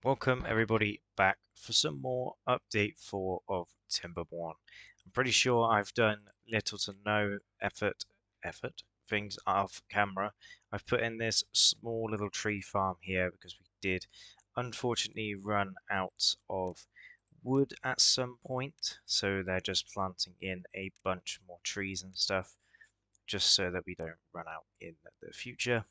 Welcome everybody back for some more update 4 of Timberborn. I'm pretty sure I've done little to no effort things off camera. I've put in this small little tree farm here because we did unfortunately run out of wood at some point, so they're just planting in a bunch more trees and stuff just so that we don't run out in the future.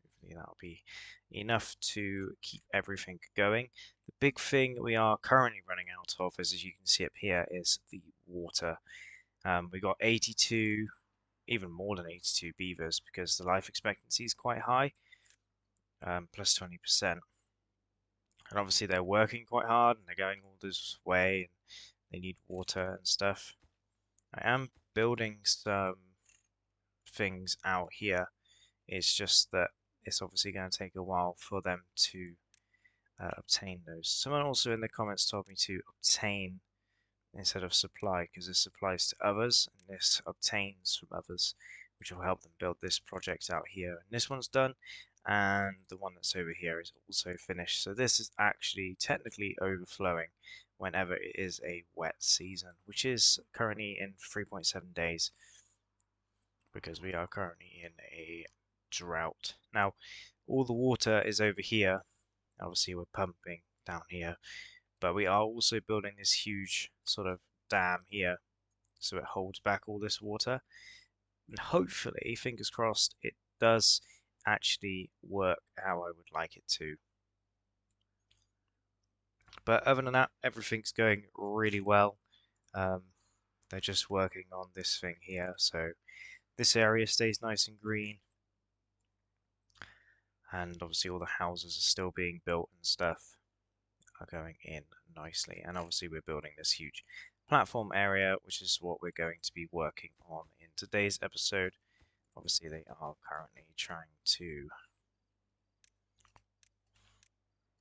Hopefully that'll be enough to keep everything going. The big thing we are currently running out of, as you can see up here, is the water. We got 82, even more than 82 beavers because the life expectancy is quite high, plus 20%. And obviously they're working quite hard and they're going all this way and they need water and stuff. I am building some things out here. It's just that it's obviously going to take a while for them to obtain those. Someone also in the comments told me to obtain instead of supply because this supplies to others and this obtains from others, which will help them build this project out here. And this one's done, and the one that's over here is also finished. So this is actually technically overflowing whenever it is a wet season, which is currently in 3.7 days because we are currently in a drought. Now, all the water is over here. Obviously, we're pumping down here, but we are also building this huge sort of dam here so it holds back all this water. And hopefully, fingers crossed, it does actually work how I would like it to. But other than that, everything's going really well. Um, they're just working on this thing here, so this area stays nice and green. And obviously, all the houses are still being built and stuff are going in nicely. And obviously we're building this huge platform area, which is what we're going to be working on in today's episode. Obviously they are currently trying to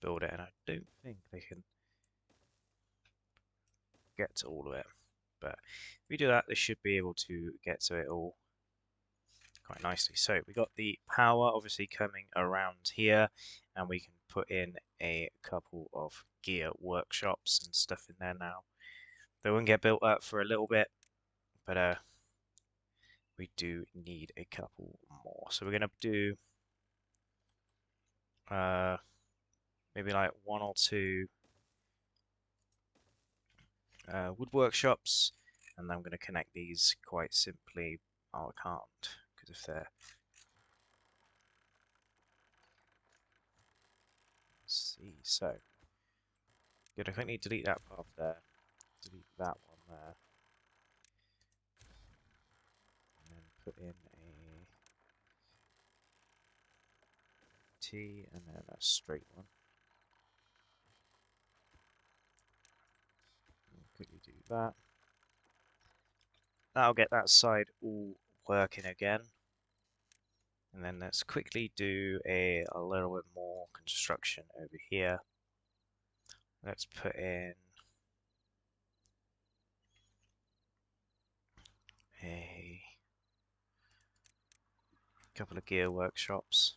build it, and I don't think they can get to all of it. But if we do that, they should be able to get to it all quite nicely. So we got the power obviously coming around here, and we can put in a couple of gear workshops and stuff in there now. They won't get built up for a little bit, but we do need a couple more. So we're gonna do uh, maybe like one or two wood workshops, and then I'm gonna connect these quite simply. Oh, I can't because if they're let's see, so good. I quickly delete that path there, delete that one there, and then put in a T and then a straight one. Quickly do that. That'll get that side all working again. And then let's quickly do a little bit more construction over here. Let's put in a couple of gear workshops.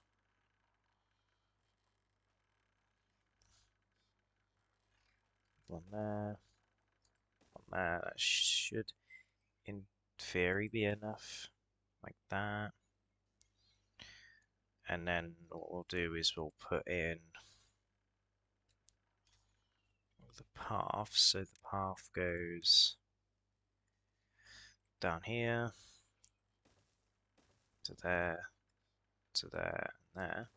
One there, one there. That should, in theory, be enough, like that. And then what we'll do is we'll put in the path. So the path goes down here to there, to there, and there.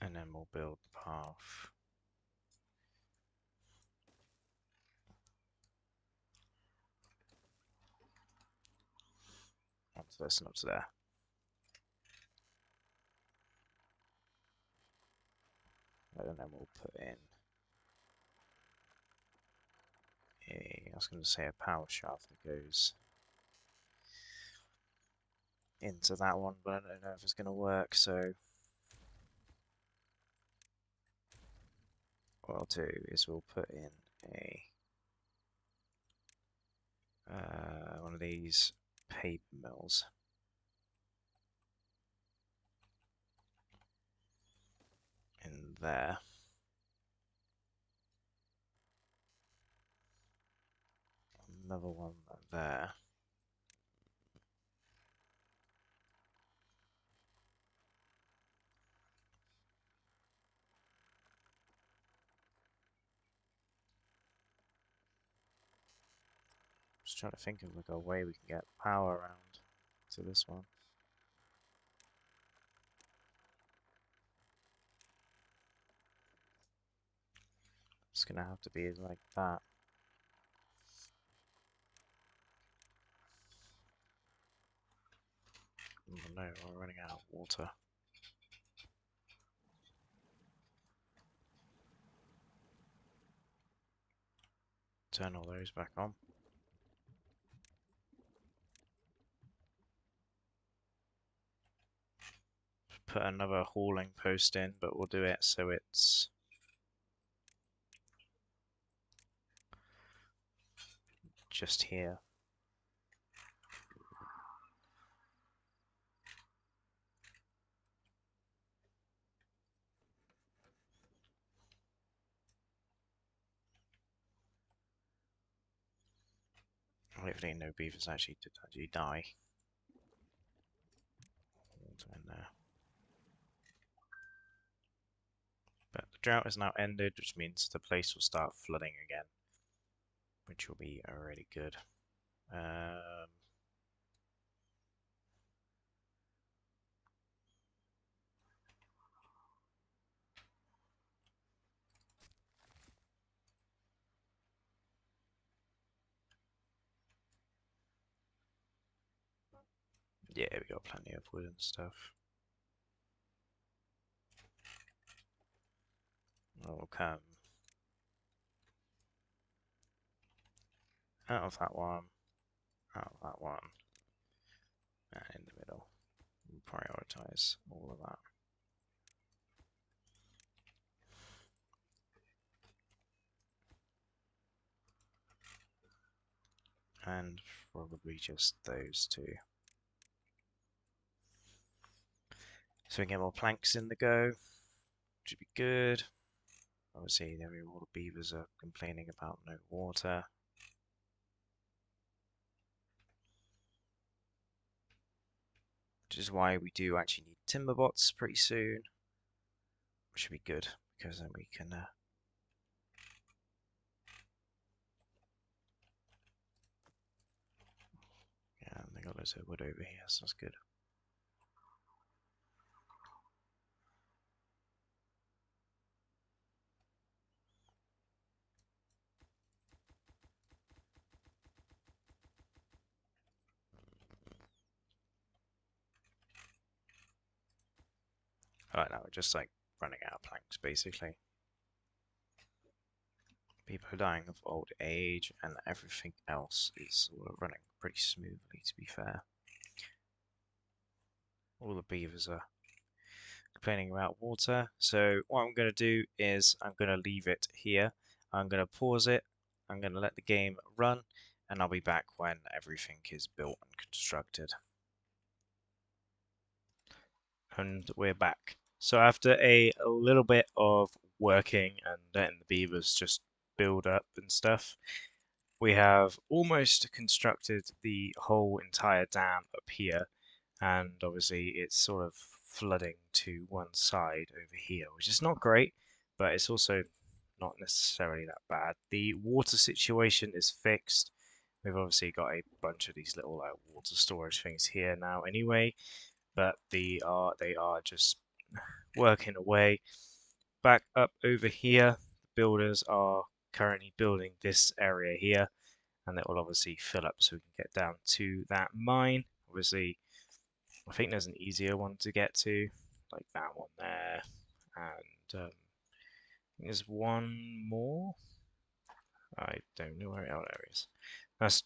And then we'll build the path onto this and up to there. And then we'll put in I was going to say a power shaft that goes into that one, but I don't know if it's going to work, so what I'll do is we'll put in a one of these paper mills. there. Another one there. Just trying to think of like a way we can get power around to this one. It's gonna have to be like that. Oh no, we're running out of water. Turn all those back on. Put another hauling post in, but we'll do it so it's just here. Hopefully no beavers actually did die. Water in there. But the drought is now ended, which means the place will start flooding again, which will be really good. Yeah, we got plenty of wood and stuff. We'll come out of that one, out of that one, and in the middle. We'll prioritize all of that. And probably just those two. So we can get more planks in the go, which would be good. Obviously, all the beavers are complaining about no water. Which is why we do actually need timber bots pretty soon. Which should be good, because then we can... yeah, they got loads of wood over here, so that's good. Alright, now we're just like running out of planks, basically. People are dying of old age, and everything else is running pretty smoothly, to be fair. All the beavers are complaining about water, so what I'm going to do is I'm going to leave it here. I'm going to pause it, I'm going to let the game run, and I'll be back when everything is built and constructed. And we're back. So after a little bit of working and letting the beavers just build up and stuff, we have almost constructed the whole entire dam up here, and obviously it's sort of flooding to one side over here, which is not great, but it's also not necessarily that bad. The water situation is fixed. We've obviously got a bunch of these little water storage things here now anyway, but they are just working away. Back up over here, the builders are currently building this area here, and it will obviously fill up so we can get down to that mine. Obviously, I think there's an easier one to get to, like that one there, and there's one more. I don't know where it is.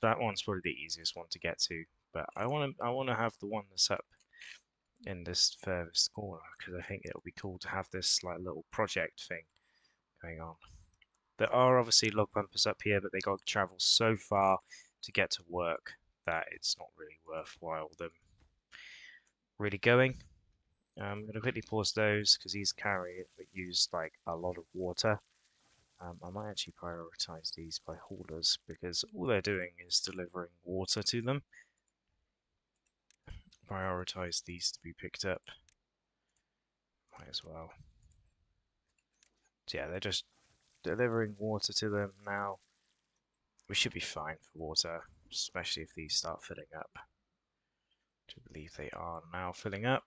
That one's probably the easiest one to get to, but I want to have the one that's up in this furthest corner because I think it'll be cool to have this like little project thing going on. There are obviously log bumpers up here, but they got to travel so far to get to work that it's not really worthwhile them really going. I'm going to quickly pause those because these carry but use like a lot of water. I might actually prioritize these by haulers because all they're doing is delivering water to them. Prioritize these to be picked up. Might as well. So yeah, they're just delivering water to them now. We should be fine for water, especially if these start filling up. I believe they are now filling up.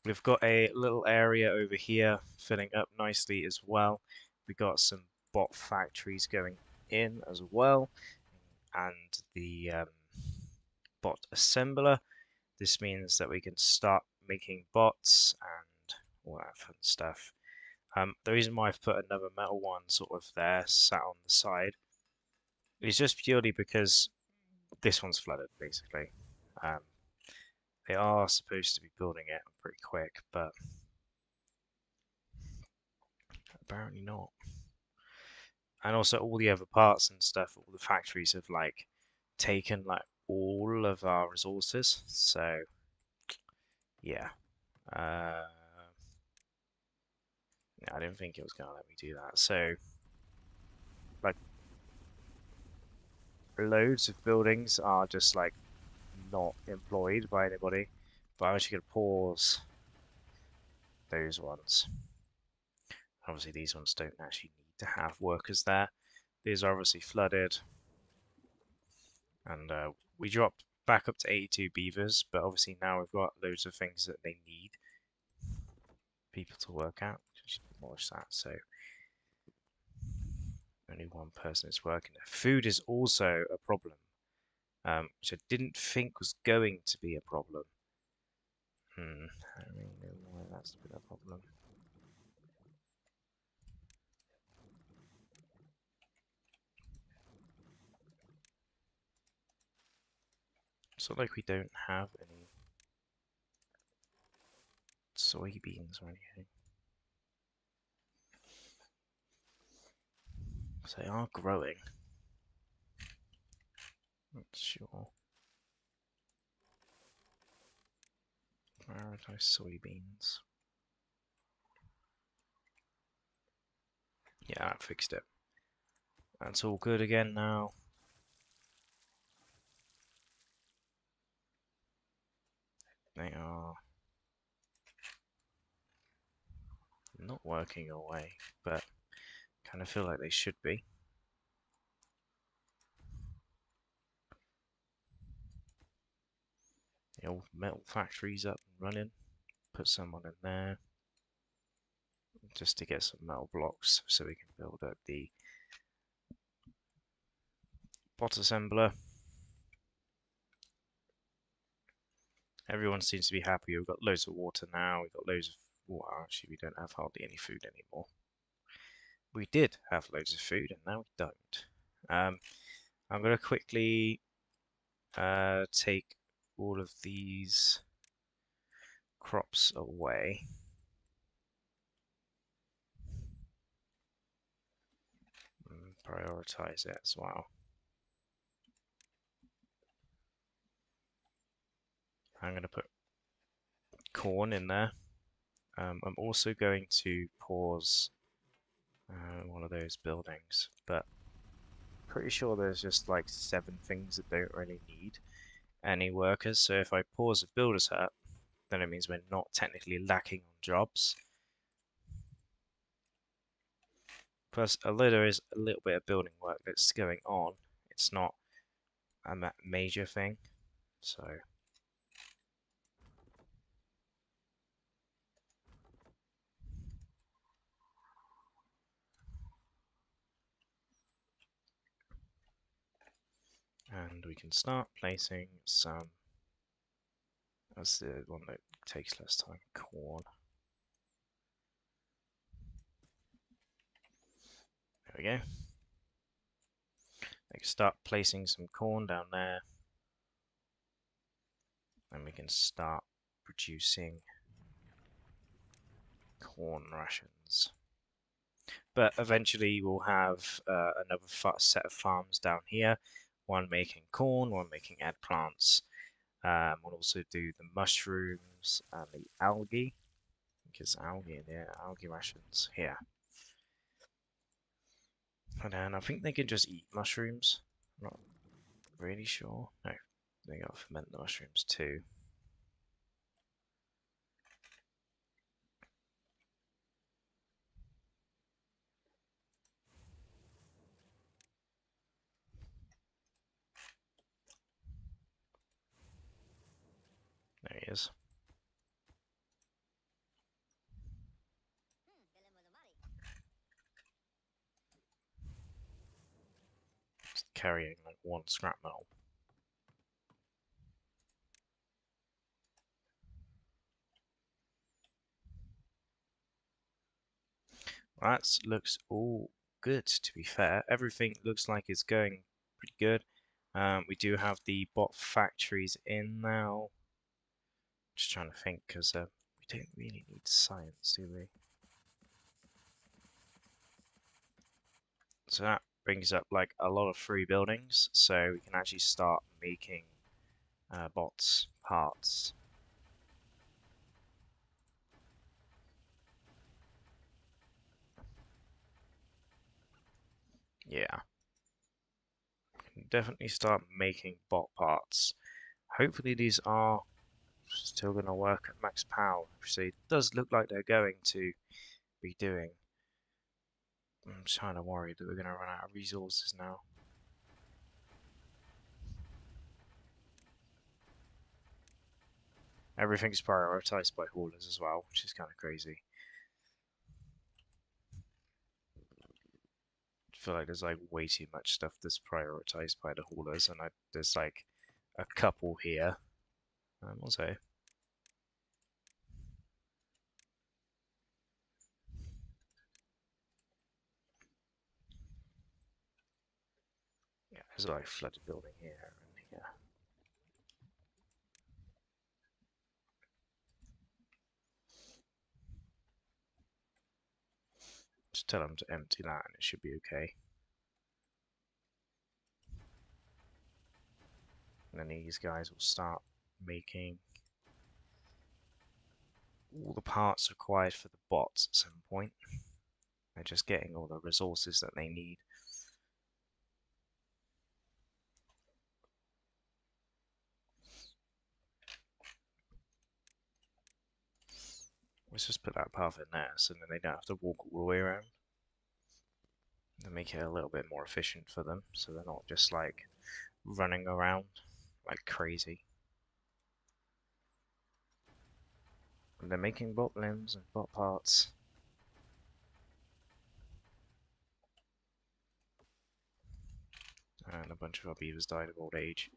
We've got a little area over here filling up nicely as well. We got some bot factories going in as well, and the bot assembler. This means that we can start making bots and all that fun stuff. The reason why I've put another metal one sort of there, sat on the side, is just purely because this one's flooded, basically. Um, they are supposed to be building it pretty quick, but apparently not. And also all the other parts and stuff, all the factories have like taken like all of our resources. So yeah, I didn't think it was gonna let me do that. So like loads of buildings are just like not employed by anybody. But I'm actually gonna pause those ones. Obviously these ones don't actually need to have workers there. These are obviously flooded, and we dropped back up to 82 beavers, but obviously now we've got loads of things that they need people to work at. Just demolish that, so only one person is working there. Food is also a problem, which I didn't think was going to be a problem. I don't really know why that's been a problem. It's not like we don't have any soybeans or anything. So they are growing. Not sure. Prioritize soybeans. Yeah, I fixed it. That's all good again now. They are not working away, but kind of feel like they should be. The old metal factory's up and running. Put someone in there just to get some metal blocks so we can build up the bot assembler. Everyone seems to be happy. We've got loads of water now. We've got loads of water. Actually, we don't have hardly any food anymore. We did have loads of food, and now we don't. I'm going to quickly take all of these crops away. And prioritize it as well. I'm going to put corn in there. I'm also going to pause one of those buildings, but pretty sure there's just like 7 things that don't really need any workers. So if I pause a builder's hut, then it means we're not technically lacking on jobs. Plus, although there is a little bit of building work that's going on, it's not a major thing. So and we can start placing some. That's the one that takes less time. Corn. There we go. I can start placing some corn down there, and we can start producing corn rations. But eventually we'll have another set of farms down here, one making corn, one making eggplants, We'll also do the mushrooms and the algae, because algae, yeah, algae rations here. And then I think they can just eat mushrooms. I'm not really sure. No, they gotta ferment the mushrooms too. There he is. Just carrying like one scrap metal. That looks all good, to be fair. Everything looks like it's going pretty good. We do have the bot factories in now. Just trying to think, because we don't really need science, do we? So that brings up like a lot of free buildings, so we can actually start making bots parts. Yeah, definitely start making bot parts. Hopefully these are still going to work at max power. So it does look like they're going to be doing. I'm just kind of worried that we're going to run out of resources now. Everything's prioritized by haulers as well, which is kind of crazy. I feel like there's like way too much stuff that's prioritized by the haulers, and there's like a couple here. Also, yeah, there's like flooded building here and here. Just tell them to empty that, and it should be okay. And then these guys will start making all the parts required for the bots at some point. They're just getting all the resources that they need. Let's just put that path in there so then they don't have to walk all the way around. And make it a little bit more efficient for them so they're not just like running around like crazy. And they're making bot limbs and bot parts. And a bunch of our beavers died of old age.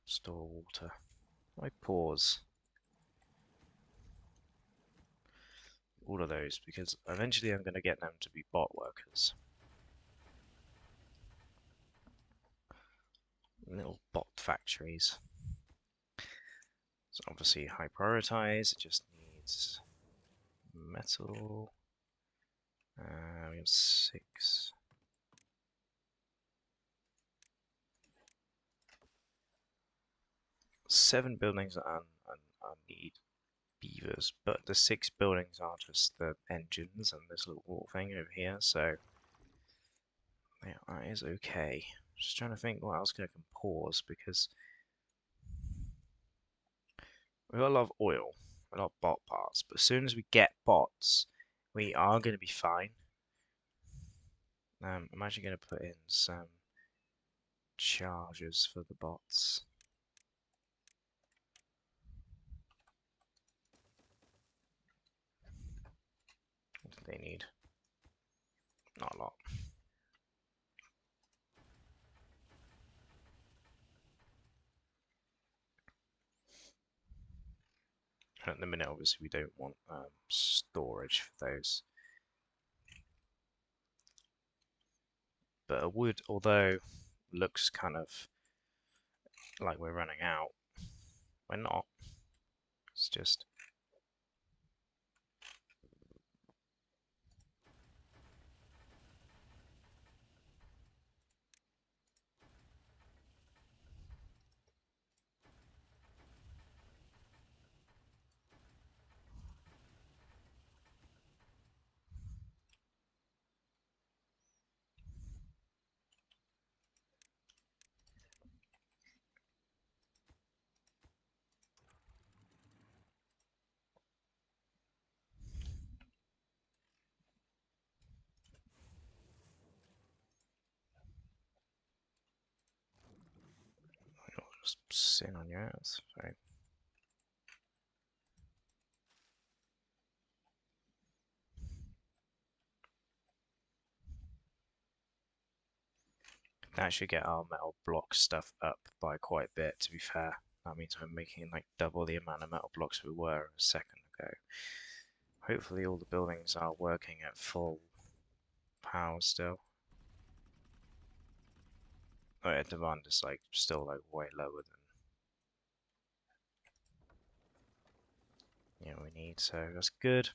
Store water. I pause all of those because eventually I'm going to get them to be bot workers. Little bot factories. So obviously high prioritize, it just needs metal. We have 6. 7 buildings that need beavers, but the 6 buildings are just the engines and this little wall thing over here, so yeah, that is okay. Just trying to think what else I can pause because we've got a lot of oil, a lot of bot parts, but as soon as we get bots, we are going to be fine. I'm actually going to put in some chargers for the bots. What do they need? Not a lot. At the minute, obviously, we don't want storage for those. But a wood, although looks kind of like we're running out, we're not. It's just Sin on your ass. Right. That should get our metal block stuff up by quite a bit, to be fair. That means we're making like double the amount of metal blocks we were a second ago. Hopefully all the buildings are working at full power still. Oh yeah, demand is like still like way lower than we need, so that's good.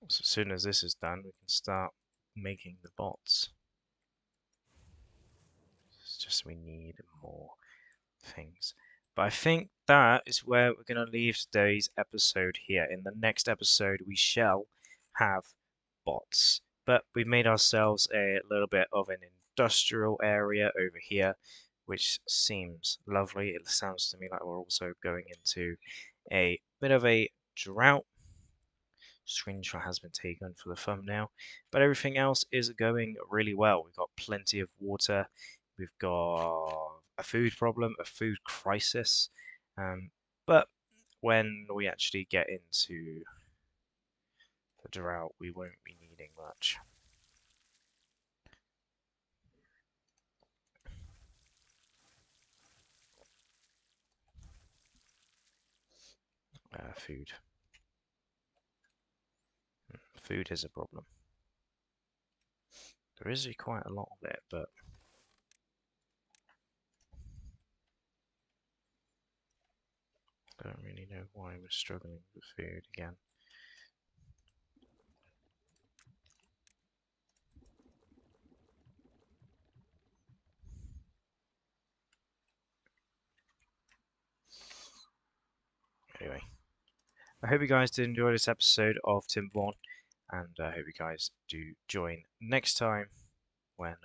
So as soon as this is done, we can start making the bots. It's just we need more things. But I think that is where we're going to leave today's episode here. In the next episode, we shall have bots. But we've made ourselves a little bit of an industrial area over here, which seems lovely. It sounds to me like we're also going into a bit of a drought. Screenshot has been taken for the thumbnail, but everything else is going really well. We've got plenty of water. We've got a food problem, a food crisis. But when we actually get into the drought, we won't be needing much. Food. Food is a problem. There is quite a lot of it, but I don't really know why we're struggling with food again. Anyway, I hope you guys did enjoy this episode of Timberborn, and I hope you guys do join next time when,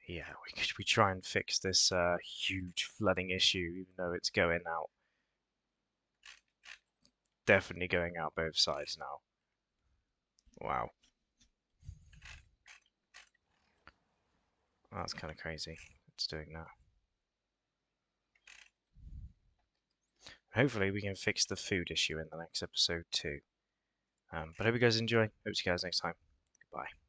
yeah, we try and fix this huge flooding issue, even though it's going out, definitely going out both sides now. Wow, that's kind of crazy. It's doing that. Hopefully, we can fix the food issue in the next episode too. But I hope you guys enjoy. Hope to see you guys next time. Goodbye.